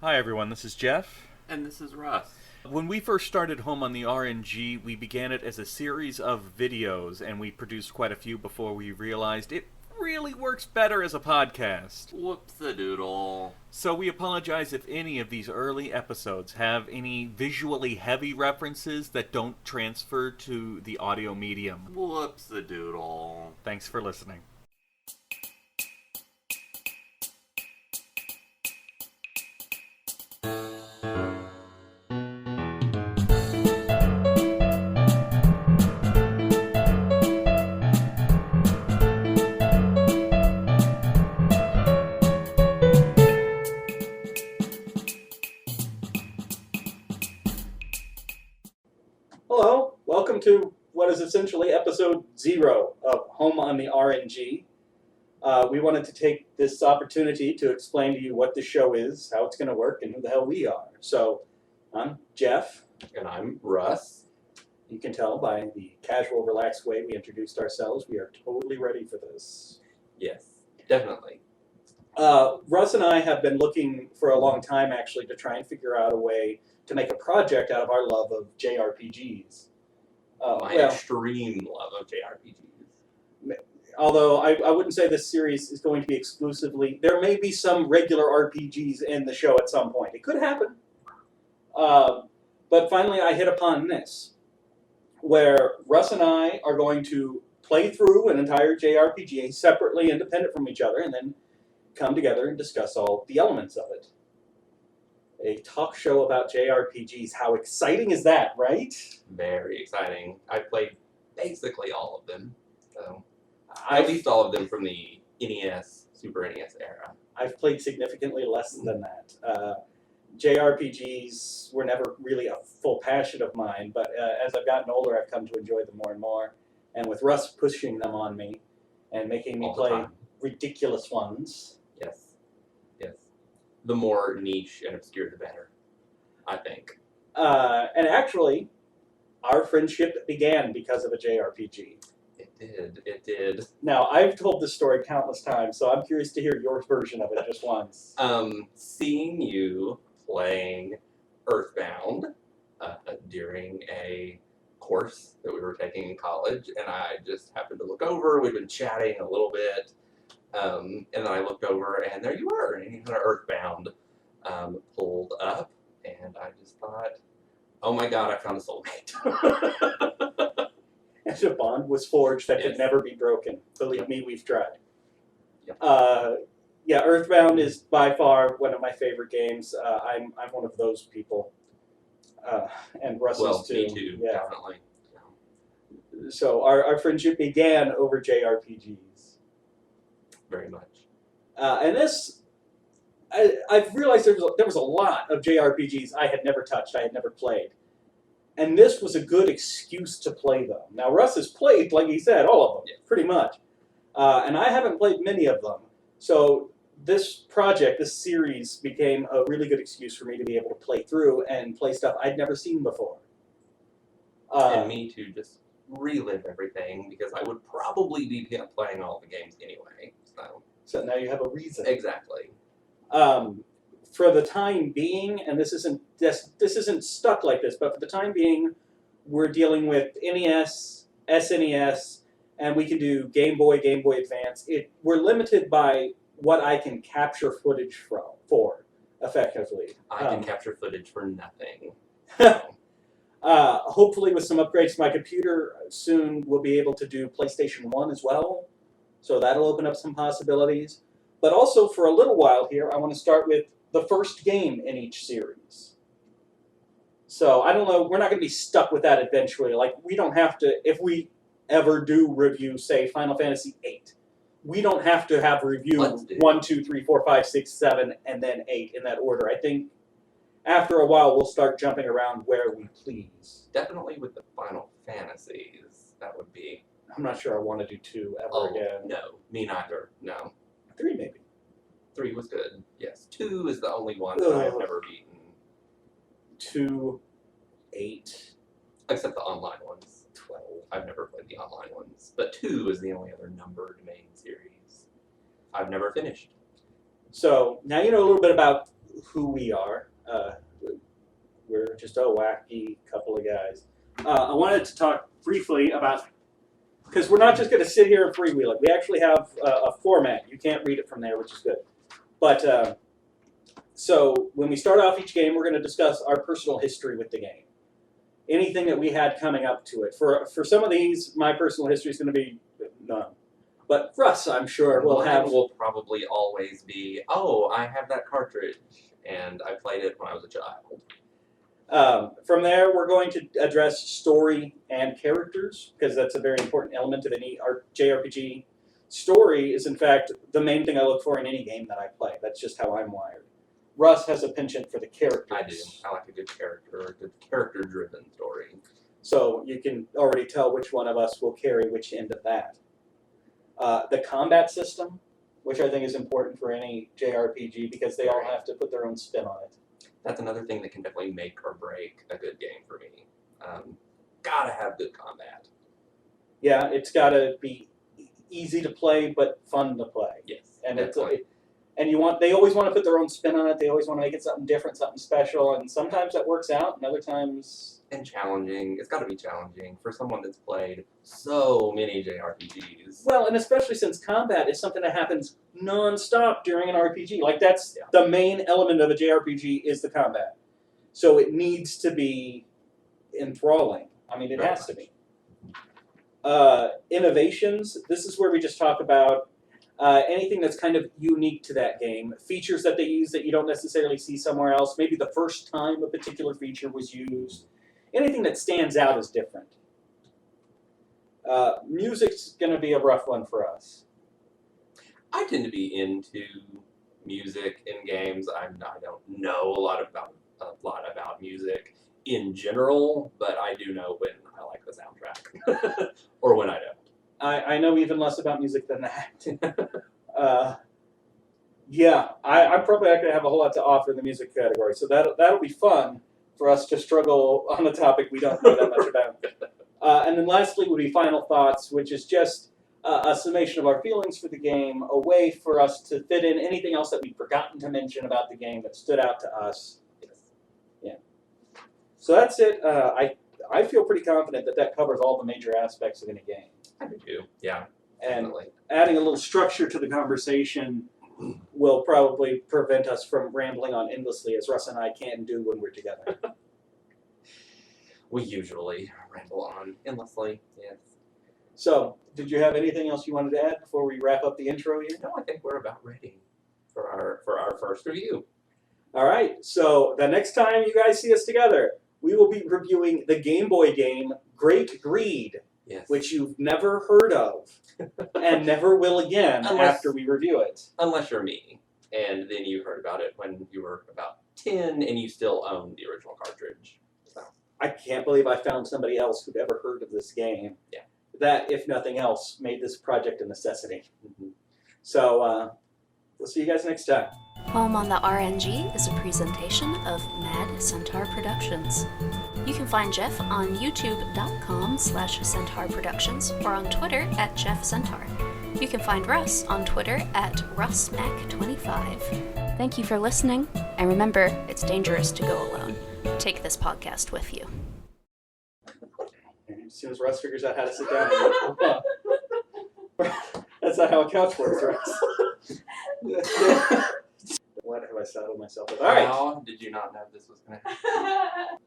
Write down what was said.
Hi everyone, this is Jeff. And this is Russ. When we first started Home on the RNG, we began it as a series of videos, and we produced quite a few before we realized it really works better as a podcast. Whoops-a-doodle. So we apologize if any of these early episodes have any visually heavy references that don't transfer to the audio medium. Whoops-a-doodle. Thanks for listening. Hello, welcome to what is essentially episode 0 of Home on the RNG. We wanted to take this opportunity to explain to you what the show is, how it's going to work, and who the hell we are. So, I'm Jeff. And I'm Russ. You can tell by the casual, relaxed way we introduced ourselves, we are totally ready for this. Yes, definitely. Russ and I have been looking for a long time, actually, to try and figure out a way to make a project out of our love of JRPGs. My extreme love of JRPGs. Although I wouldn't say this series is going to be exclusively... There may be some regular RPGs in the show at some point. It could happen. But finally I hit upon this, where Russ and I are going to play through an entire JRPG separately, independent from each other, and then come together and discuss all the elements of it. A talk show about JRPGs. How exciting is that, right? Very exciting. I've played basically all of them. So, at least all of them from the NES, Super NES era. I've played significantly less than that. JRPGs were never really a full passion of mine, but as I've gotten older, I've come to enjoy them more and more. And with Russ pushing them on me and making me play ridiculous ones. Yes. Yes. The more niche and obscure, the better, I think. And actually, our friendship began because of a JRPG. It did. Now, I've told this story countless times, so I'm curious to hear your version of it just once. Seeing you playing Earthbound during a course that we were taking in college, and I just happened to look over. We'd been chatting a little bit, and then I looked over, and there you were, and you had Earthbound pulled up, and I just thought, oh my god, I found a soulmate. And a bond was forged that could never be broken. Believe me, we've tried. Yeah, Earthbound is by far one of my favorite games. I'm one of those people. And Russ is too. Me too, yeah. Definitely. So our friendship began over JRPGs. Very much. And this, I've realized there was a lot of JRPGs I had never touched, I had never played. And this was a good excuse to play them. Now, Russ has played, like he said, all of them, pretty much. And I haven't played many of them. So this project, this series, became a really good excuse for me to be able to play through and play stuff I'd never seen before. And me to just relive everything, because I would probably be playing all the games anyway. So now you have a reason. Exactly. For the time being, and this isn't stuck like this, but for the time being, we're dealing with NES, SNES, and we can do Game Boy, Game Boy Advance. We're limited by what I can capture footage for effectively. I can capture footage for nothing. Hopefully with some upgrades to my computer, soon we'll be able to do PlayStation 1 as well. So that'll open up some possibilities. But also for a little while here, I want to start with the first game in each series. So I don't know, we're not going to be stuck with that eventually. Like, we don't have to, if we ever do review, say, Final Fantasy VIII, we don't have to have review 1, 2, 3, 4, 5, 6, 7, and then 8 in that order. I think after a while we'll start jumping around where we please. Definitely with the Final Fantasies, that would be... I'm not sure I want to do 2 ever again. No, me neither, no. 3 maybe. 3 was good, yes. 2 is the only one that I have never beaten. 2, 8. Except the online ones. 12. I've never played the online ones. But 2 is the only other numbered main series I've never finished. So now you know a little bit about who we are. We're just a wacky couple of guys. I wanted to talk briefly about, because we're not just going to sit here and freewheel it. We actually have a format. You can't read it from there, which is good. But so when we start off each game, we're going to discuss our personal history with the game. Anything that we had coming up to it. For some of these, my personal history is going to be none. But Russ, I'm sure, will probably always be, oh, I have that cartridge, and I played it when I was a child. From there, we're going to address story and characters, because that's a very important element of any JRPG. Story is, in fact, the main thing I look for in any game that I play. That's just how I'm wired. Russ has a penchant for the characters. I do. I like a good character, a good character-driven story. So you can already tell which one of us will carry which end of that. The combat system, which I think is important for any JRPG, because they all have to put their own spin on it. That's another thing that can definitely make or break a good game for me. Gotta have good combat. Yeah, it's got to be easy to play, but fun to play. Yes, and they always want to put their own spin on it. They always want to make it something different, something special, and sometimes that works out, and other times. And challenging. It's got to be challenging for someone that's played so many JRPGs. Well, and especially since combat is something that happens non-stop during an RPG. Like, that's the main element of a JRPG is the combat. So it needs to be enthralling. I mean, it has to be. Innovations. This is where we just talk about anything that's kind of unique to that game. Features that they use that you don't necessarily see somewhere else. Maybe the first time a particular feature was used. Anything that stands out as different. Music's going to be a rough one for us. I tend to be into music in games. I don't know a lot about music in general, but I do know when I like the soundtrack or when I don't. I know even less about music than that. I'm probably not going to have a whole lot to offer in the music category, so that'll be fun for us to struggle on a topic we don't know that much about. And then lastly would be final thoughts, which is just a summation of our feelings for the game, a way for us to fit in anything else that we've forgotten to mention about the game that stood out to us. Yeah. So that's it. I feel pretty confident that covers all the major aspects of any game. I do too. Yeah. And definitely. Adding a little structure to the conversation will probably prevent us from rambling on endlessly, as Russ and I can do when we're together. We usually ramble on endlessly, yes. So, did you have anything else you wanted to add before we wrap up the intro here? No, I think we're about ready for our first review. All right, so the next time you guys see us together, we will be reviewing the Game Boy game Great Greed, yes. which you've never heard of and never will again after we review it. Unless you're me, and then you heard about it when you were about 10 and you still own the original cartridge. So. I can't believe I found somebody else who'd ever heard of this game. Yeah. That, if nothing else, made this project a necessity. Mm-hmm. So, we'll see you guys next time. Home on the RNG is a presentation of Mad Centaur Productions. You can find Jeff on youtube.com/Centaur Productions or on Twitter @JeffCentaur. You can find Russ on Twitter @RussMac25. Thank you for listening, and remember, it's dangerous to go alone. Take this podcast with you. As soon as Russ figures out how to sit down, that's not how a couch works, Russ. What have I saddled myself with? All right. How did you not know this was going to happen?